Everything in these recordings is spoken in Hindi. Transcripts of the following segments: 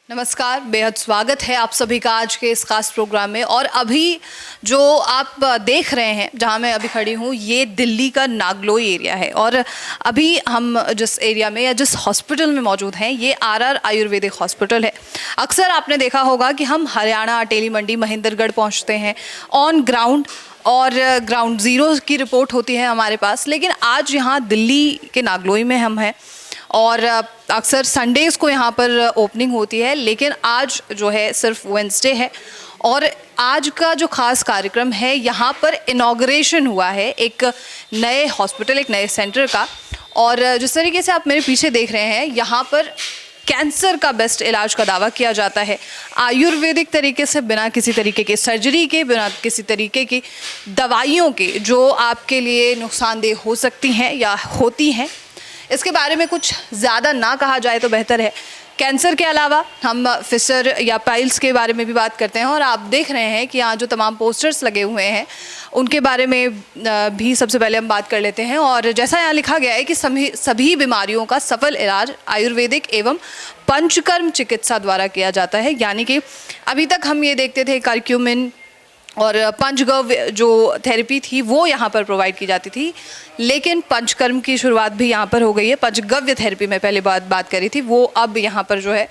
नमस्कार, बेहद स्वागत है आप सभी का आज के इस खास प्रोग्राम में। और अभी जो आप देख रहे हैं, जहां मैं अभी खड़ी हूं, ये दिल्ली का नागलोई एरिया है। और अभी हम जिस एरिया में या जिस हॉस्पिटल में मौजूद हैं, ये आरआर आयुर्वेदिक हॉस्पिटल है। अक्सर आपने देखा होगा कि हम हरियाणा, अटेली मंडी, महेंद्रगढ़ पहुंचते हैं ऑन ग्राउंड, और ग्राउंड ज़ीरो की रिपोर्ट होती है हमारे पास। लेकिन आज यहाँ दिल्ली के नागलोई में हम हैं, और अक्सर संडेज़ को यहाँ पर ओपनिंग होती है, लेकिन आज जो है सिर्फ वेंसडे है। और आज का जो ख़ास कार्यक्रम है, यहाँ पर इनॉग्रेशन हुआ है एक नए हॉस्पिटल, एक नए सेंटर का। और जिस तरीके से आप मेरे पीछे देख रहे हैं, यहाँ पर कैंसर का बेस्ट इलाज का दावा किया जाता है आयुर्वेदिक तरीके से, बिना किसी तरीके के सर्जरी के, बिना किसी तरीके की दवाइयों के, जो आपके लिए नुकसानदेह हो सकती हैं या होती हैं। इसके बारे में कुछ ज़्यादा ना कहा जाए तो बेहतर है। कैंसर के अलावा हम फिशर या पाइल्स के बारे में भी बात करते हैं। और आप देख रहे हैं कि यहाँ जो तमाम पोस्टर्स लगे हुए हैं, उनके बारे में भी सबसे पहले हम बात कर लेते हैं। और जैसा यहाँ लिखा गया है कि सभी बीमारियों का सफल इलाज आयुर्वेदिक एवं पंचकर्म चिकित्सा द्वारा किया जाता है। यानी कि अभी तक हम ये देखते थे कर्क्यूमिन और पंचगव्य जो थेरेपी थी वो यहाँ पर प्रोवाइड की जाती थी, लेकिन पंचकर्म की शुरुआत भी यहाँ पर हो गई है। पंचगव्य थेरेपी में पहले बात करी थी, वो अब यहाँ पर जो है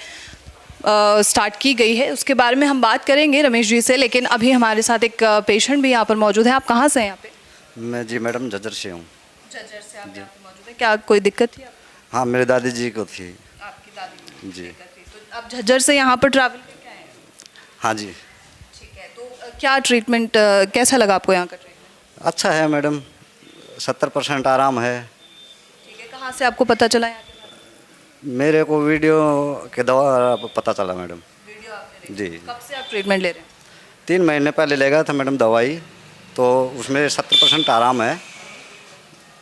स्टार्ट की गई है। उसके बारे में हम बात करेंगे रमेश जी से, लेकिन अभी हमारे साथ एक पेशेंट भी यहाँ पर मौजूद है। आप कहाँ से हैं यहाँ पे? मैं जी मैडम झज्जर से हूँ। झज्जर से आप यहाँ पे मौजूद है, क्या कोई दिक्कत थी आपको? हाँ, मेरे दादी जी को थी। आपकी दादी जी। तो आप झज्जर से यहाँ पर ट्रैवल करके आए हैं? हाँ जी। क्या ट्रीटमेंट, कैसा लगा आपको यहाँ का ट्रीटमेंट? अच्छा है मैडम, 70% आराम है। ठीक है, कहाँ से आपको पता चला यहाँ के बारे में? मेरे को वीडियो के द्वारा पता चला मैडम। वीडियो आपने देखी? जी। कब से आप ट्रीटमेंट ले रहे हैं? 3 महीने पहले ले गया था मैडम दवाई, तो उसमें 70% आराम है।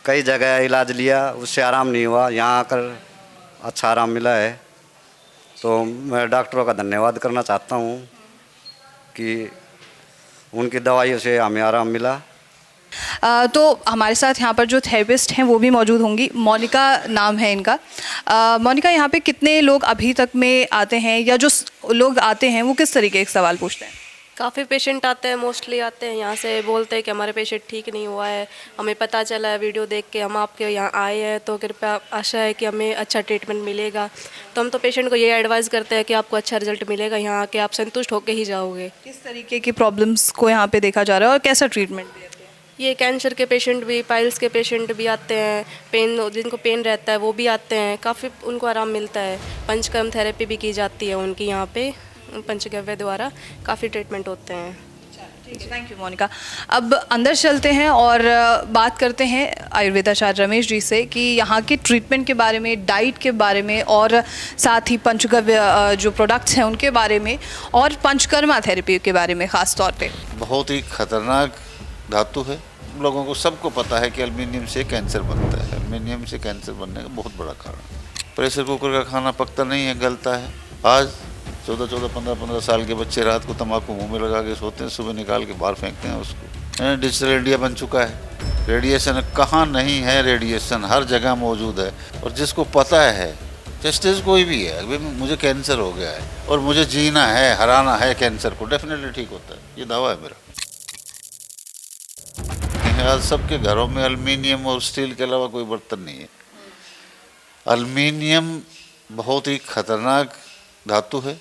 कई जगह इलाज लिया, उससे आराम नहीं हुआ। यहाँ आकर अच्छा आराम मिला है, तो मैं डॉक्टरों का धन्यवाद करना चाहता हूँ कि उनकी दवाइयों से हमें आराम मिला। तो हमारे साथ यहाँ पर जो थेरेपिस्ट हैं वो भी मौजूद होंगी। मोनिका नाम है इनका। मोनिका, यहाँ पे कितने लोग अभी तक में आते हैं, या जो लोग आते हैं वो किस तरीके के सवाल पूछते हैं? काफ़ी पेशेंट आते हैं, मोस्टली आते हैं यहाँ से, बोलते हैं कि हमारे पेशेंट ठीक नहीं हुआ है, हमें पता चला है वीडियो देख के, हम आपके यहाँ आए हैं, तो कृपया आशा है कि हमें अच्छा ट्रीटमेंट मिलेगा। तो हम तो पेशेंट को ये एडवाइस करते हैं कि आपको अच्छा रिजल्ट मिलेगा, यहाँ आके आप संतुष्ट होकर ही जाओगे। किस तरीके की प्रॉब्लम्स को यहाँ पे देखा जा रहा है और कैसा ट्रीटमेंट देते हैं? ये कैंसर के पेशेंट भी, पाइल्स के पेशेंट भी आते हैं, जिनको पेन रहता है वो भी आते हैं, काफ़ी उनको आराम मिलता है। पंचकर्म थेरेपी भी की जाती है उनकी यहाँ पे, पंचगव्य द्वारा काफ़ी ट्रीटमेंट होते हैं। ठीक है, थैंक यू मोनिका। अब अंदर चलते हैं और बात करते हैं आयुर्वेदाचार्य रमेश जी से कि यहाँ के ट्रीटमेंट के बारे में, डाइट के बारे में, और साथ ही पंचगव्य जो प्रोडक्ट्स हैं उनके बारे में, और पंचकर्मा थेरेपी के बारे में ख़ास तौर पे। बहुत ही खतरनाक धातु है। लोगों को सबको पता है कि एल्युमिनियम से कैंसर बनता है। एल्युमिनियम से कैंसर बनने का बहुत बड़ा कारण। प्रेशर कुकर का खाना पकता नहीं है, गलता है। आज 14-14, 15-15 साल के बच्चे रात को तंबाकू मुंह में लगा के सोते हैं, सुबह निकाल के बाहर फेंकते हैं उसको। डिजिटल इंडिया बन चुका है। रेडिएशन कहाँ नहीं है, रेडिएशन हर जगह मौजूद है। और जिसको पता है, स्टेज कोई भी है, अभी मुझे कैंसर हो गया है और मुझे जीना है, हराना है कैंसर को, डेफिनेटली ठीक होता है, ये दावा है मेरा। आज सबके घरों में एल्युमिनियम और स्टील के अलावा कोई बर्तन नहीं है। एल्युमिनियम बहुत ही खतरनाक धातु है।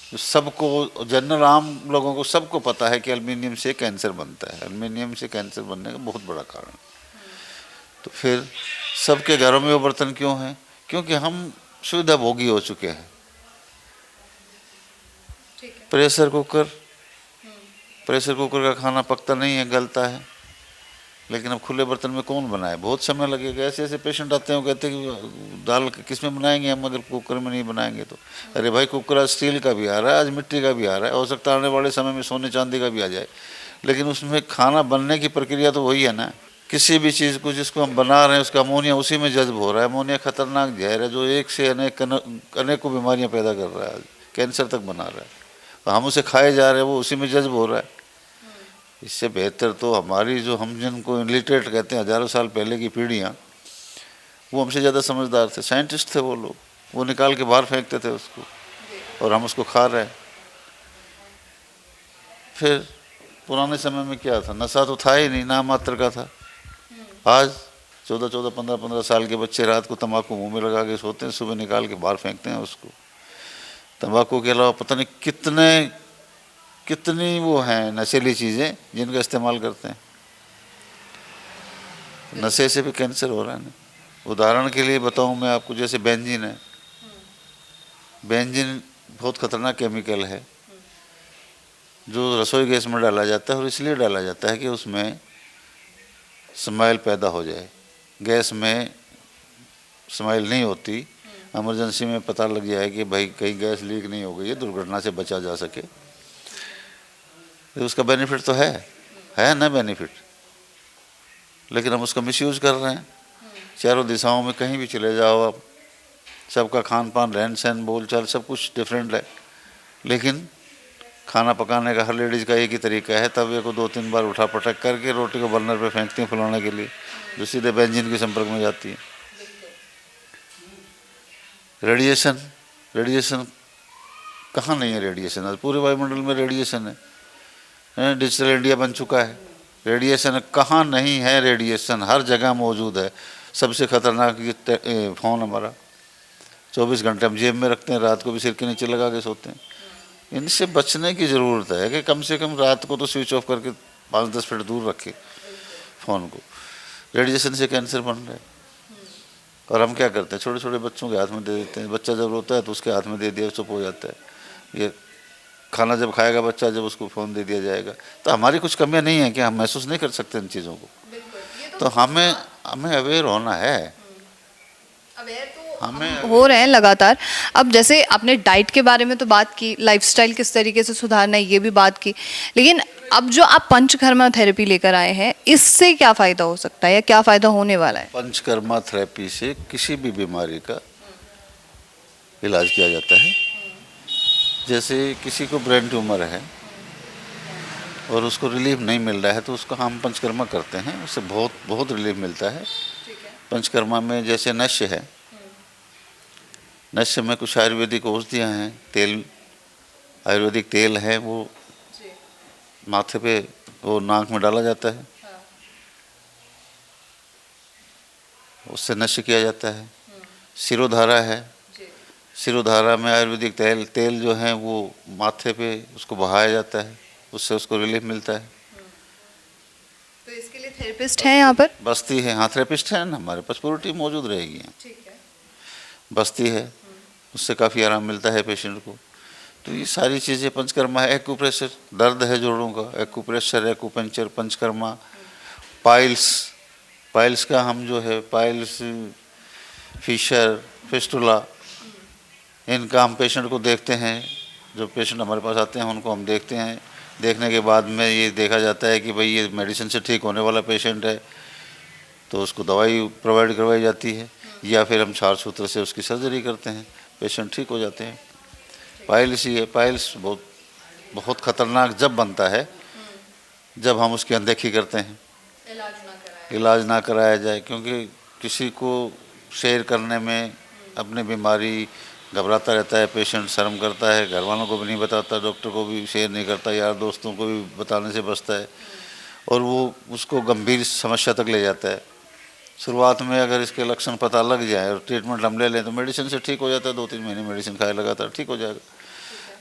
सबको, जनरल आम लोगों को सबको पता है कि एल्युमिनियम से कैंसर बनता है। एल्युमिनियम से कैंसर बनने का बहुत बड़ा कारण। तो फिर सबके घरों में वो बर्तन क्यों हैं? क्योंकि हम सुविधा भोगी हो चुके हैं। प्रेशर कुकर का खाना पकता नहीं है, गलता है। लेकिन अब खुले बर्तन में कौन बनाए? बहुत समय लगेगा। ऐसे ऐसे पेशेंट आते हैं, वो कहते हैं कि दाल किस में बनाएंगे हम, अगर कुकर में नहीं बनाएंगे तो। अरे भाई, कुकर आज स्टील का भी आ रहा है, आज मिट्टी का भी आ रहा है, हो सकता है आने वाले समय में सोने चांदी का भी आ जाए, लेकिन उसमें खाना बनने की प्रक्रिया तो वही है ना। किसी भी चीज़ को जिसको हम बना रहे हैं, उसका अमोनिया उसी में जज्ब हो रहा है। अमोनिया खतरनाक जहर है जो एक से अनेकों बीमारियाँ पैदा कर रहा है, कैंसर तक बना रहा है। हम उसे खाए जा रहे हैं, वो उसी में जज्ब हो रहा है। इससे बेहतर तो हमारी जो, हम जिनको इलिटरेट कहते हैं, हज़ारों साल पहले की पीढ़ियाँ, वो हमसे ज़्यादा समझदार थे, साइंटिस्ट थे वो लोग। वो निकाल के बाहर फेंकते थे उसको। और हम उसको खा रहे हैं। फिर पुराने समय में क्या था, नशा तो था ही नहीं, नाम मात्र का था। आज 14-14, 15-15 साल के बच्चे रात को तंबाकू मुंह में लगा के सोते हैं, सुबह निकाल के बाहर फेंकते हैं उसको। तंबाकू के अलावा पता नहीं कितनी वो हैं नशीली चीज़ें जिनका इस्तेमाल करते हैं। नशे से भी कैंसर हो रहा है ना। उदाहरण के लिए बताऊं मैं आपको, जैसे बेंजीन है। बेंजीन बहुत खतरनाक केमिकल है जो रसोई गैस में डाला जाता है, और इसलिए डाला जाता है कि उसमें स्मेल पैदा हो जाए। गैस में स्मेल नहीं होती, इमरजेंसी में पता लग जाए कि भाई कहीं गैस लीक नहीं हो गई है, दुर्घटना से बचा जा सके। तो उसका बेनिफिट तो है ना बेनिफिट, लेकिन हम उसका मिसयूज कर रहे हैं। चारों दिशाओं में कहीं भी चले जाओ आप, सबका खान पान, रहन सहन, बोल चाल सब कुछ डिफरेंट है, लेकिन खाना पकाने का हर लेडीज़ का एक ही तरीका है। तवे को 2-3 बार उठा पटक करके रोटी को बर्नर पे फेंकती हैं फुलाने के लिए, जो सीधे बेंजीन के संपर्क में जाती है। रेडिएशन कहाँ नहीं है रेडिएशन? आज पूरे वायुमंडल में रेडिएशन है। डिजिटल इंडिया बन चुका है, रेडिएशन कहाँ नहीं है? रेडिएशन हर जगह मौजूद है। सबसे खतरनाक ये फ़ोन हमारा 24 घंटे हम जेब में रखते हैं, रात को भी सिर के नीचे लगा के सोते हैं। इनसे बचने की ज़रूरत है कि कम से कम रात को तो स्विच ऑफ करके 5-10 फीट दूर रखें फ़ोन को। रेडिएशन से कैंसर बन रहा है, और हम क्या करते हैं, छोटे छोटे बच्चों के हाथ में दे देते हैं। बच्चा जब रोता है तो उसके हाथ में दे दिया, चुप हो जाता है। ये खाना जब खाएगा बच्चा, जब उसको फ़ोन दे दिया जाएगा। तो हमारी कुछ कमियां नहीं है कि हम महसूस नहीं कर सकते इन चीज़ों को। तो हमें अवेयर होना है। हमें हो रहे हैं लगातार। अब जैसे आपने डाइट के बारे में तो बात की, लाइफस्टाइल किस तरीके से सुधारना है ये भी बात की, लेकिन अब जो आप पंचकर्मा थेरेपी लेकर आए हैं, इससे क्या फ़ायदा हो सकता है या क्या फ़ायदा होने वाला है? पंचकर्मा थेरेपी से किसी भी बीमारी का इलाज किया जाता है। जैसे किसी को ब्रेन ट्यूमर है और उसको रिलीफ नहीं मिल रहा है, तो उसका हम पंचकर्मा करते हैं, उससे बहुत रिलीफ मिलता है। पंचकर्मा में जैसे नश्य है, नश्य में कुछ आयुर्वेदिक औषधियाँ हैं, तेल, आयुर्वेदिक तेल है, वो माथे पे वो नाक में डाला जाता है, उससे नश्य किया जाता है। सिरोधारा है, सिरोधारा में आयुर्वेदिक तेल जो है वो माथे पे उसको बहाया जाता है, उससे उसको रिलीफ मिलता है। तो इसके लिए थेरेपिस्ट हैं यहाँ पर? बस्ती है, हाँ थेरेपिस्ट है ना, हमारे पास पूरी टीम मौजूद रहेगी। बस्ती है, उससे काफ़ी आराम मिलता है पेशेंट को। तो ये सारी चीज़ें पंचकर्मा है। एक्यूप्रेशर, दर्द है जोड़ों का, एक्यूप्रेशर, एक्यूपंक्चर, पंचकर्मा। पाइल्स का हम जो है, पाइल्स, फिशर, फिस्टुला, इनका हम पेशेंट को देखते हैं। जो पेशेंट हमारे पास आते हैं उनको हम देखते हैं, देखने के बाद में ये देखा जाता है कि भाई ये मेडिसिन से ठीक होने वाला पेशेंट है, तो उसको दवाई प्रोवाइड करवाई जाती है, या फिर हम क्षार सूत्र से उसकी सर्जरी करते हैं, पेशेंट ठीक हो जाते हैं। पाइल्स ही है, पाइल्स बहुत खतरनाक जब बनता है जब हम उसकी अनदेखी करते हैं, इलाज ना कराया जाए। क्योंकि किसी को शेयर करने में अपनी बीमारी घबराता रहता है पेशेंट, शर्म करता है, घर वालों को भी नहीं बताता, डॉक्टर को भी शेयर नहीं करता, यार दोस्तों को भी बताने से बचता है, और वो उसको गंभीर समस्या तक ले जाता है। शुरुआत में अगर इसके लक्षण पता लग जाए और ट्रीटमेंट हम ले लें तो मेडिसिन से ठीक हो जाता है, 2-3 महीने मेडिसिन खाए लगातार ठीक हो जाएगा।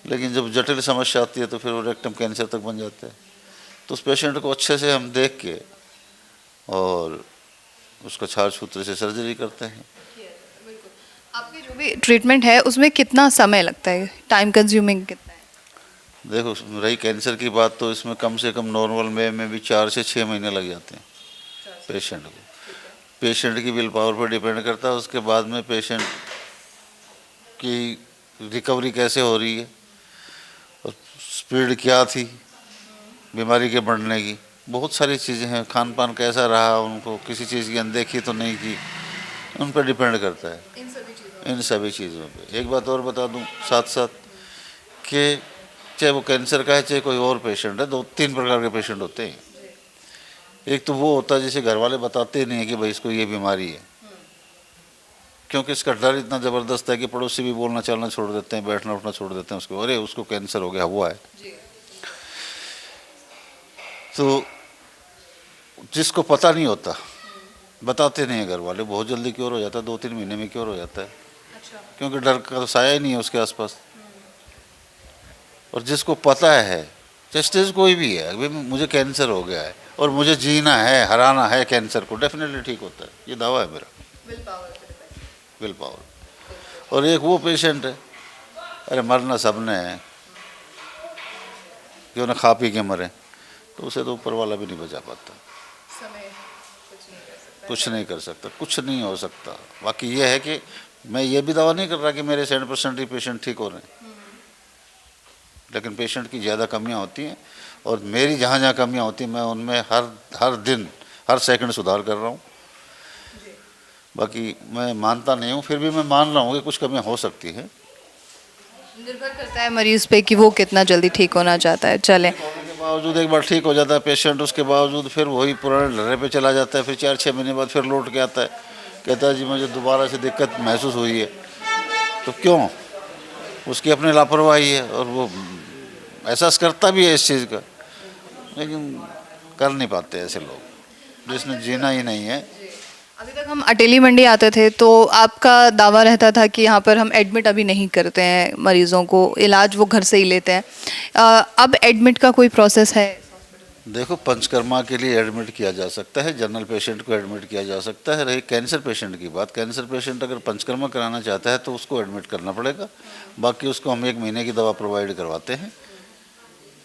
लेकिन जब जटिल समस्या आती है तो फिर वो रेक्टम कैंसर तक बन जाता है। तो उस पेशेंट को अच्छे से हम देख के और उसका क्षार सूत्र से सर्जरी करते हैं। आपकी जो भी ट्रीटमेंट है उसमें कितना समय लगता है, टाइम कंज्यूमिंग कितना है? देखो, रही कैंसर की बात, तो इसमें कम से कम नॉर्मल में भी 4 से 6 महीने लग जाते हैं पेशेंट को। पेशेंट की विल पावर पर डिपेंड करता है, उसके बाद में पेशेंट की रिकवरी कैसे हो रही है और स्पीड क्या थी बीमारी के बढ़ने की। बहुत सारी चीज़ें हैं, खान पान कैसा रहा, उनको किसी चीज़ की अनदेखी तो नहीं की, उन पर डिपेंड करता है, इन सभी चीज़ों पे। एक बात और बता दूं साथ साथ कि चाहे वो कैंसर का है चाहे कोई और पेशेंट है, 2-3 प्रकार के पेशेंट होते हैं। एक तो वो होता है जिसे घर वाले बताते नहीं है कि भाई इसको ये बीमारी है, क्योंकि इसका डर इतना ज़बरदस्त है कि पड़ोसी भी बोलना चलना छोड़ देते हैं, बैठना उठना छोड़ देते हैं उसको, अरे उसको कैंसर हो गया, हुआ है। तो जिसको पता नहीं होता, बताते नहीं है घर वाले, बहुत जल्दी क्योर हो जाता है, 2-3 महीने में क्योर हो जाता है। क्योंकि डर का तो साया ही नहीं है उसके आसपास। और जिसको पता है, चाहे स्टेज कोई भी है, अभी मुझे कैंसर हो गया है और मुझे जीना है, हराना है कैंसर को, डेफिनेटली ठीक होता है, ये दावा है मेरा। Will power. और एक वो पेशेंट है, अरे मरना सबने है, क्यों ना खा पी के मरे, तो उसे तो ऊपर वाला भी नहीं बचा पाता, कुछ नहीं कर सकता, कुछ नहीं हो सकता। बाकी ये है कि मैं ये भी दावा नहीं कर रहा कि मेरे 100% ही पेशेंट ठीक हो रहे हैं, लेकिन पेशेंट की ज़्यादा कमियां होती हैं, और मेरी जहाँ जहाँ कमियां होती हैं मैं उनमें हर दिन हर सेकंड सुधार कर रहा हूँ। बाकी मैं मानता नहीं हूँ, फिर भी मैं मान रहा हूँ कि कुछ कमियां हो सकती हैं। निर्भर करता है मरीज पे कि वो कितना जल्दी ठीक होना चाहता है। चले, होने के बावजूद एक बार ठीक हो जाता है पेशेंट, उसके बावजूद फिर वही पुराने ढर्रे पे चला जाता है, फिर 4-6 महीने बाद फिर लौट के आता है, कहता है जी मुझे दोबारा से दिक्कत महसूस हुई है। तो क्यों? उसकी अपनी लापरवाही है, और वो एहसास करता भी है इस चीज़ का, लेकिन कर नहीं पाते ऐसे लोग जिसने जीना ही नहीं है। अभी तक हम अटेली मंडी आते थे तो आपका दावा रहता था कि यहाँ पर हम एडमिट अभी नहीं करते हैं मरीजों को, इलाज वो घर से ही लेते हैं। अब एडमिट का कोई प्रोसेस है? देखो, पंचकर्मा के लिए एडमिट किया जा सकता है, जनरल पेशेंट को एडमिट किया जा सकता है। रही कैंसर पेशेंट की बात, कैंसर पेशेंट अगर पंचकर्मा कराना चाहता है तो उसको एडमिट करना पड़ेगा। बाकी उसको हम 1 महीने की दवा प्रोवाइड करवाते हैं,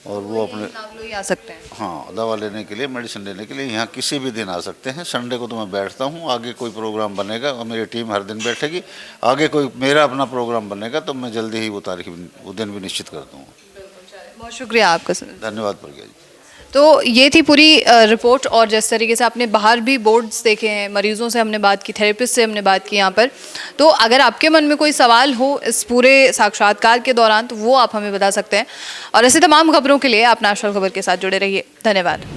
और वो अपने नागलोई आ सकते हैं। हाँ, दवा लेने के लिए, मेडिसिन लेने के लिए यहाँ किसी भी दिन आ सकते हैं। संडे को तो मैं बैठता हूँ, आगे कोई प्रोग्राम बनेगा और मेरी टीम हर दिन बैठेगी, आगे कोई मेरा अपना प्रोग्राम बनेगा तो मैं जल्दी ही वो तारीख वो दिन भी निश्चित कर दूँगा। बहुत शुक्रिया आपका सर। धन्यवाद प्रज्ञा जी। तो ये थी पूरी रिपोर्ट, और जिस तरीके से आपने बाहर भी बोर्ड्स देखे हैं, मरीजों से हमने बात की, थेरेपिस्ट से हमने बात की यहाँ पर, तो अगर आपके मन में कोई सवाल हो इस पूरे साक्षात्कार के दौरान तो वो आप हमें बता सकते हैं। और ऐसी तमाम खबरों के लिए आप नेशनल खबर के साथ जुड़े रहिए। धन्यवाद।